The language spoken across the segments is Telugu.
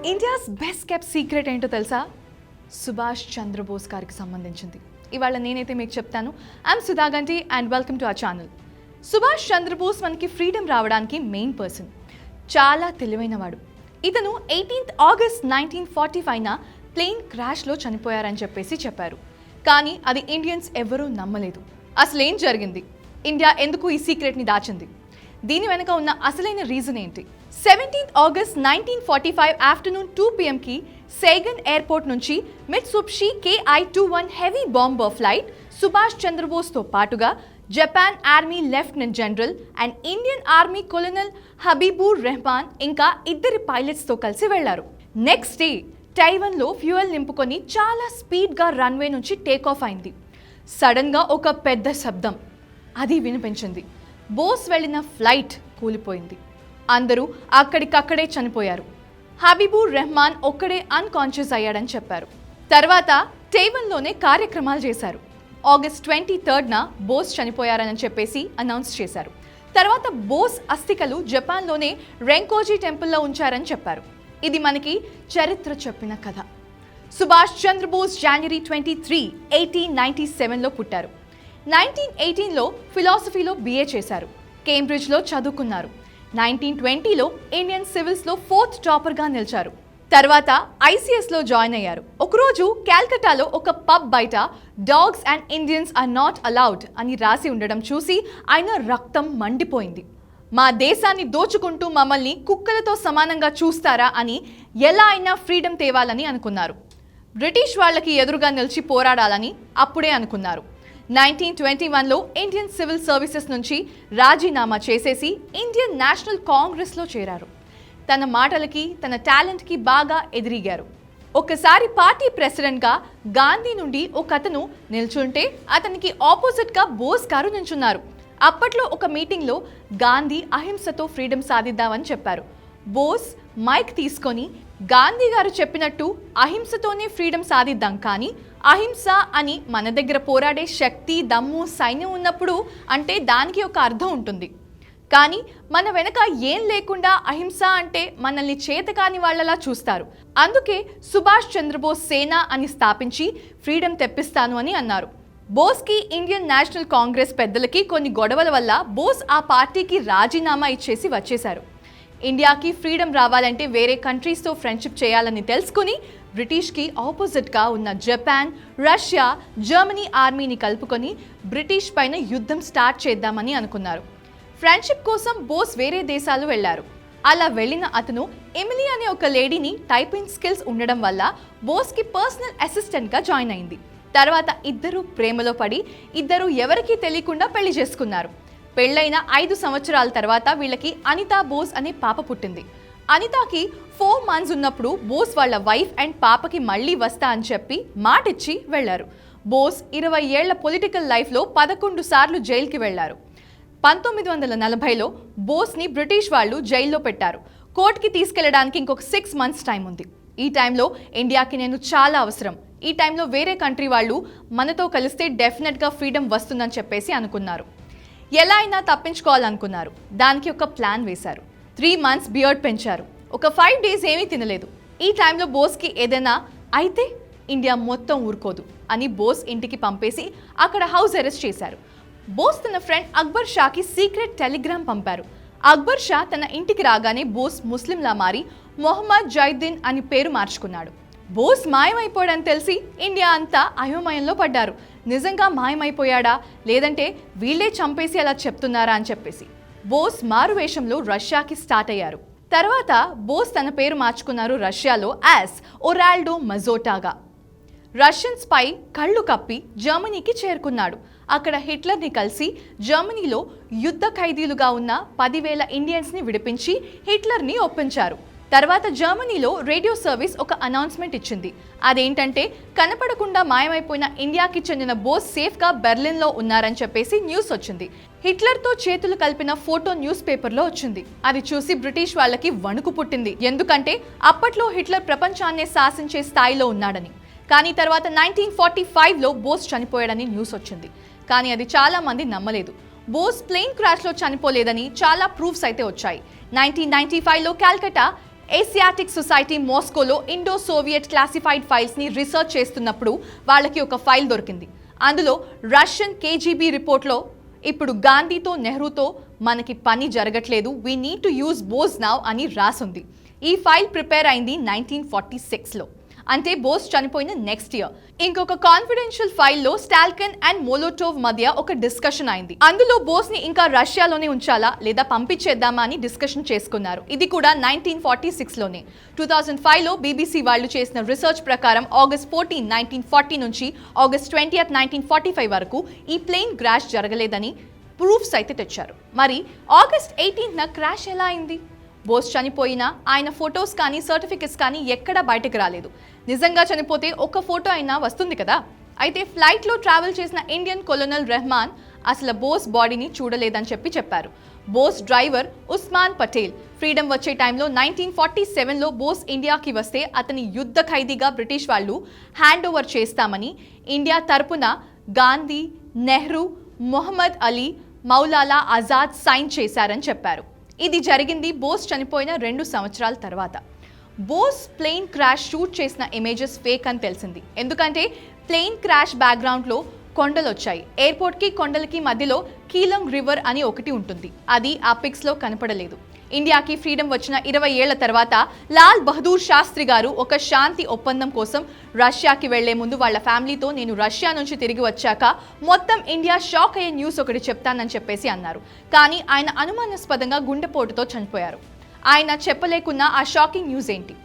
ఇండియాస్ బెస్ట్ కెప్ట్ సీక్రెట్ ఏంటో తెలుసా? సుభాష్ చంద్రబోస్ గారికి సంబంధించింది. ఇవాళ నేనైతే మీకు చెప్తాను. I'm Sudha Ganti and welcome to our channel. Subhash Chandrabose మనకి ఫ్రీడమ్ రావడానికి మెయిన్ పర్సన్. చాలా తెలివైనవాడు. ఇతను 18th August 1945న ప్లేన్ క్రాష్లో చనిపోయారని చెప్పారు. కానీ అది ఇండియన్స్ ఎవరూ నమ్మలేదు. అసలేం జరిగింది? ఇండియా ఎందుకు ఈ సీక్రెట్ని దాచింది? దీని వెనుక ఉన్న అసలైన రీజన్ ఏంటి? 17th August 1945 afternoon 2 PM Saigon airport నుంచి Mitsubishi KI-21 heavy bomber flight Subhash చంద్రబోస్తో పాటుగా Japan army lieutenant general and Indian army colonel Habibur Rahman ఇంకా ఇద్దరి పైలట్స్తో కలిసి వెళ్లారు. నెక్స్ట్ డే టైవన్లో ఫ్యూయల్ నింపుకొని చాలా స్పీడ్గా రన్వే నుంచి టేక్ ఆఫ్ అయింది. సడన్గా ఒక పెద్ద శబ్దం అది వినిపించింది. బోస్ వెళ్లిన ఫ్లైట్ కూలిపోయింది. అందరూ అక్కడికక్కడే చనిపోయారు. హబీబుర్ రెహమాన్ ఒక్కడే అన్కాన్షియస్ అయ్యాడని చెప్పారు. తర్వాత టైవన్లోనే కార్యక్రమాలు చేశారు. August 23న బోస్ చనిపోయారని అనౌన్స్ చేశారు. తర్వాత బోస్ అస్థికలు జపాన్లోనే రెంకోజీ టెంపుల్లో ఉంచారని చెప్పారు. ఇది మనకి చరిత్ర చెప్పిన కథ. సుభాష్ చంద్రబోస్ January 23, 1897లో పుట్టారు. 1918లో ఫిలాసఫీలో BA చేశారు. కేంబ్రిడ్జ్లో చదువుకున్నారు. 1920లో ఇండియన్ సివిల్స్లో 4th టాపర్గా నిలిచారు. తర్వాత ICSలో జాయిన్ అయ్యారు. ఒకరోజు కాల్కటాలో ఒక పబ్ బయట dogs and Indians are not allowed అని రాసి ఉండడం చూసి ఆయన రక్తం మండిపోయింది. మా దేశాన్ని దోచుకుంటూ మమ్మల్ని కుక్కలతో సమానంగా చూస్తారా అని ఎలా అయినా ఫ్రీడమ్ తేవాలని అనుకున్నారు. బ్రిటిష్ వాళ్ళకి ఎదురుగా నిలిచి పోరాడాలని అప్పుడే అనుకున్నారు. 1921లో ఇండియన్ సివిల్ సర్వీసెస్ నుంచి రాజీనామా చేసేసి ఇండియన్ నేషనల్ కాంగ్రెస్లో చేరారు. తన మాటలకి తన టాలెంట్కి బాగా ఎదిరిగారు. ఒకసారి పార్టీ ప్రెసిడెంట్గా గాంధీ నుండి ఒక అతను నిల్చుంటే అతనికి ఆపోజిట్గా బోస్ గారు నిల్చున్నారు. అప్పట్లో ఒక మీటింగ్లో గాంధీ అహింసతో ఫ్రీడమ్ సాధిద్దామని చెప్పారు. బోస్ మైక్ తీసుకొని గాంధీ గారు చెప్పినట్టు అహింసతోనే ఫ్రీడమ్ సాధిద్దాం, కానీ అహింస అని మన దగ్గర పోరాడే శక్తి, దమ్ము, సైన్యం ఉన్నప్పుడు అంటే దానికి ఒక అర్థం ఉంటుంది. కానీ మన వెనక ఏం లేకుండా అహింస అంటే మనల్ని చేతకాని వాళ్ళలా చూస్తారు. అందుకే సుభాష్ చంద్రబోస్ సేన అని స్థాపించి ఫ్రీడమ్ తెప్పిస్తాను అని అన్నారు. బోస్కి ఇండియన్ నేషనల్ కాంగ్రెస్ పెద్దలకి కొన్ని గొడవల వల్ల బోస్ ఆ పార్టీకి రాజీనామా ఇచ్చేసి వచ్చేశారు. ఇండియాకి ఫ్రీడమ్ రావాలంటే వేరే కంట్రీస్తో ఫ్రెండ్షిప్ చేయాలని తెలుసుకుని బ్రిటిష్కి ఆపోజిట్గా ఉన్న జపాన్, రష్యా, జర్మనీ ఆర్మీని కలుపుకొని బ్రిటిష్ పైన యుద్ధం స్టార్ట్ చేద్దామని అనుకున్నారు. ఫ్రెండ్షిప్ కోసం బోస్ వేరే దేశాలు వెళ్లారు. అలా వెళ్ళిన అతను ఎమిలీ అనే ఒక లేడీని టైపింగ్ స్కిల్స్ ఉండడం వల్ల బోస్కి పర్సనల్ అసిస్టెంట్గా జాయిన్ అయింది. తర్వాత ఇద్దరు ప్రేమలో పడి ఇద్దరు ఎవరికీ తెలియకుండా పెళ్లి చేసుకున్నారు. పెళ్ళైన 5 సంవత్సరాల తర్వాత వీళ్ళకి అనితా బోస్ అనే పాప పుట్టింది. అనితాకి 4 months ఉన్నప్పుడు బోస్ వాళ్ళ వైఫ్ అండ్ పాపకి మళ్ళీ వస్తా అని చెప్పి మాటిచ్చి వెళ్లారు. బోస్ 20 ఏళ్ల పొలిటికల్ లైఫ్లో 11 సార్లు జైలుకి వెళ్లారు. 1940లో బోస్ని బ్రిటిష్ వాళ్ళు జైల్లో పెట్టారు. కోర్టుకి తీసుకెళ్లడానికి ఇంకొక 6 months టైం ఉంది. ఈ టైంలో ఇండియాకి నేను చాలా అవసరం. ఈ టైంలో వేరే కంట్రీ వాళ్ళు మనతో కలిస్తే డెఫినెట్గా ఫ్రీడమ్ వస్తుందని అనుకున్నారు. ఎలా అయినా తప్పించుకోవాలనుకున్నారు. దానికి ఒక ప్లాన్ వేశారు. 3 months బియర్డ్ పెంచారు. ఒక 5 days ఏమీ తినలేదు. ఈ టైంలో బోస్కి ఏదైనా అయితే ఇండియా మొత్తం ఊరుకోదు అని బోస్ ఇంటికి పంపేసి అక్కడ హౌస్ అరెస్ట్ చేశారు. బోస్ తన ఫ్రెండ్ అక్బర్ షాకి సీక్రెట్ టెలిగ్రామ్ పంపారు. అక్బర్ షా తన ఇంటికి రాగానే బోస్ ముస్లింలా మారి మొహమ్మద్ జైద్దీన్ అని పేరు మార్చుకున్నాడు. బోస్ మాయమైపోయాడని తెలిసి ఇండియా అంతా అయోమయంలో పడ్డారు. నిజంగా మాయమైపోయాడా లేదంటే వీళ్ళే చంపేసి అలా చెప్తున్నారా అని బోస్ మారువేషంలో రష్యాకి స్టార్ట్ అయ్యారు. తర్వాత బోస్ తన పేరు మార్చుకున్నారు రష్యాలో యాస్ ఒరాల్డో మజోటాగా. రష్యన్స్ పై కళ్ళు కప్పి జర్మనీకి చేరుకున్నాడు. అక్కడ హిట్లర్ని కలిసి జర్మనీలో యుద్ధ ఖైదీలుగా ఉన్న 10,000 ఇండియన్స్ని విడిపించి హిట్లర్ని ఒప్పించారు. తర్వాత జర్మనీలో రేడియో సర్వీస్ ఒక అనౌన్స్మెంట్ ఇచ్చింది. అదేంటంటే కనపడకుండా మాయమైపోయిన ఇండియాకి చెందిన బోస్ సేఫ్గా బెర్లిన్లో ఉన్నారని న్యూస్ వచ్చింది. హిట్లర్తో చేతులు కలిపిన ఫోటో న్యూస్ పేపర్లో వచ్చింది. అది చూసి బ్రిటిష్ వాళ్ళకి వణుకు పుట్టింది. ఎందుకంటే అప్పట్లో హిట్లర్ ప్రపంచాన్నే శాసించే స్థాయిలో ఉన్నాడని. కానీ తర్వాత 1945లో బోస్ చనిపోయాడని న్యూస్ వచ్చింది. కానీ అది చాలా మంది నమ్మలేదు. బోస్ ప్లేన్ క్రాష్లో చనిపోలేదని చాలా ప్రూఫ్స్ అయితే వచ్చాయి. 1995లో కాల్కటా ఏసియాటిక్ సొసైటీ మాస్కోలో ఇండో సోవియట్ క్లాసిఫైడ్ ఫైల్స్ని రీసెర్చ్ చేస్తున్నప్పుడు వాళ్ళకి ఒక ఫైల్ దొరికింది. అందులో రష్యన్ కేజీబీ రిపోర్ట్లో ఇప్పుడు గాంధీతో నెహ్రూతో మనకి పని జరగట్లేదు, we need to use Bose now అని రాసుంది. ఈ ఫైల్ ప్రిపేర్ అయింది 1946లో, అంటే బోస్ చనిపోయిన నెక్స్ట్ ఇయర్. ఇంకొక కాన్ఫిడెన్షియల్ ఫైల్లో స్టాల్కిన్ అండ్ మోలోటోవ్ మధ్య ఒక డిస్కషన్ అయింది. అందులో బోస్ ని ఇంకా రష్యాలోనే ఉంచాలా లేదా పంపించేద్దామా అని డిస్కషన్ చేసుకున్నారు. ఇది కూడా 1946లోనే. 2005లో బీబీసీ వాళ్ళు చేసిన రీసెర్చ్ ప్రకారం ఆగస్ట్ 14, 1940 నుంచి ఆగస్ట్ 20, 1945 వరకు ఈ ప్లేన్ క్రాష్ జరగలేదని ప్రూఫ్స్ అయితే తెచ్చారు. మరి ఆగస్ట్ 18న క్రాష్ ఎలా అయింది? బోస్ చనిపోయినా ఆయన ఫొటోస్ కానీ సర్టిఫికెట్స్ కానీ ఎక్కడా బయటకు రాలేదు. నిజంగా చనిపోతే ఒక ఫోటో అయినా వస్తుంది కదా. అయితే ఫ్లైట్లో ట్రావెల్ చేసిన ఇండియన్ కొలోనల్ రెహమాన్ అసలు బోస్ బాడీని చూడలేదని చెప్పారు. బోస్ డ్రైవర్ ఉస్మాన్ పటేల్ ఫ్రీడమ్ వచ్చే టైంలో 1947లో బోస్ ఇండియాకి వస్తే అతని యుద్ధ ఖైదీగా బ్రిటిష్ వాళ్ళు హ్యాండ్ ఓవర్ చేస్తామని ఇండియా తరపున గాంధీ, నెహ్రూ, మొహమ్మద్ అలీ, మౌలాలా ఆజాద్ సైన్ చేశారని చెప్పారు. ఇది జరిగింది బోస్ చనిపోయిన 2 సంవత్సరాల తర్వాత. బోస్ ప్లేన్ క్రాష్ షూట్ చేసిన ఇమేజెస్ ఫేక్ అని తెలిసింది. ఎందుకంటే ప్లేన్ క్రాష్ బ్యాక్గ్రౌండ్లో కొండలు వచ్చాయి. ఎయిర్పోర్ట్కి కొండలకి మధ్యలో కీలంగ్ రివర్ అని ఒకటి ఉంటుంది. అది ఆ పిక్స్లో కనపడలేదు. ఇండియాకి ఫ్రీడమ్ వచ్చిన 20 ఏళ్ల తర్వాత లాల్ బహదూర్ శాస్త్రి గారు ఒక శాంతి ఒప్పందం కోసం రష్యాకి వెళ్లే ముందు వాళ్ళ ఫ్యామిలీతో నేను రష్యా నుంచి తిరిగి వచ్చాక మొత్తం ఇండియా షాక్ అయ్యే న్యూస్ ఒకటి చెప్తానని అన్నారు. కానీ ఆయన అనుమానాస్పదంగా గుండెపోటుతో చనిపోయారు. ఆయన చెప్పలేకున్నా ఆ షాకింగ్ న్యూస్ ఏంటి?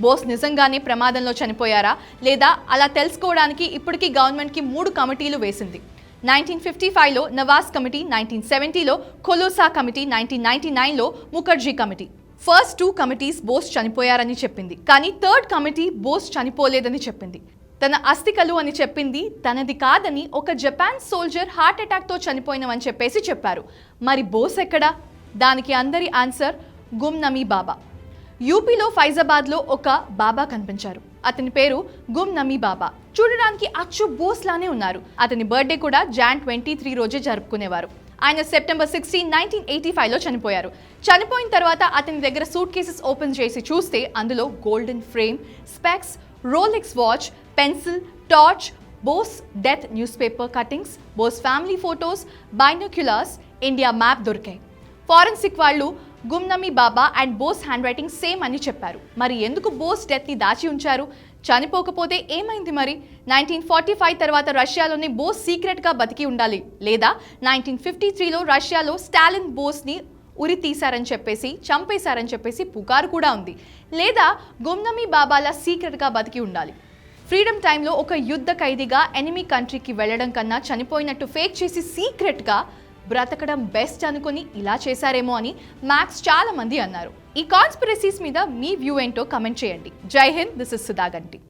బోస్ నిజంగానే ప్రమాదంలో చనిపోయారా లేదా అలా తెలుసుకోవడానికి ఇప్పటికీ గవర్నమెంట్కి 3 కమిటీలు వేసింది. 1955లో నవాజ్ కమిటీ, 1970లో కొలోసా కమిటీ, 1999లో Mukherjee committee. First 2 committees Bose చనిపోయారని చెప్పింది, కానీ థర్డ్ కమిటీ బోస్ చనిపోలేదని చెప్పింది. తన అస్థికలు అని చెప్పింది తనది కాదని ఒక జపాన్ సోల్జర్ హార్ట్ అటాక్తో చనిపోయినవని చెప్పారు. మరి బోస్ ఎక్కడా? దానికి అందరి ఆన్సర్ గుమ్నమీ బాబా. యూపీలో ఫైజాబాద్లో ఒక బాబా కనిపించారు. అతని పేరు గుమ్నమీ బాబా. చూడడానికి అచ్చు బోస్ లానే ఉన్నారు. అతని బర్త్డే కూడా జాన్ 23 రోజే జరుపుకునేవారు. ఆయన సెప్టెంబర్ 16, 1985లో చనిపోయారు. చనిపోయిన తర్వాత అతని దగ్గర సూట్ కేసెస్ ఓపెన్ చేసి చూస్తే అందులో golden frame, specs, Rolex watch, pencil, torch, Bose death news paper cuttings, Bose family photos, binoculars, India map దొరికాయి. ఫారెన్సిక్ వాళ్ళు Gumnami Baba and Bose hand writing same అని చెప్పారు. మరి ఎందుకు బోస్ డెత్ని దాచి ఉంచారు? చనిపోకపోతే ఏమైంది మరి? 1945 తర్వాత రష్యాలోని బోస్ సీక్రెట్గా బతికి ఉండాలి, లేదా 1953లో రష్యాలో స్టాలిన్ బోస్ని ఉరి తీశారని చంపేశారని పుకారు కూడా ఉంది, లేదా గుమ్నమీ బాబాలా సీక్రెట్గా బతికి ఉండాలి. ఫ్రీడమ్ టైంలో ఒక యుద్ధ ఖైదీగా ఎనిమీ కంట్రీకి వెళ్లడం కన్నా చనిపోయినట్టు ఫేక్ చేసి సీక్రెట్గా బ్రతకడం బెస్ట్ అనుకుని ఇలా చేశారేమో అని మ్యాక్స్ చాలా మంది అన్నారు. ఈ కాన్స్పిరసీస్ మీద మీ వ్యూ ఏంటో కమెంట్ చేయండి. జై హింద్, దిస్ ఇస్ సుధాగంటి.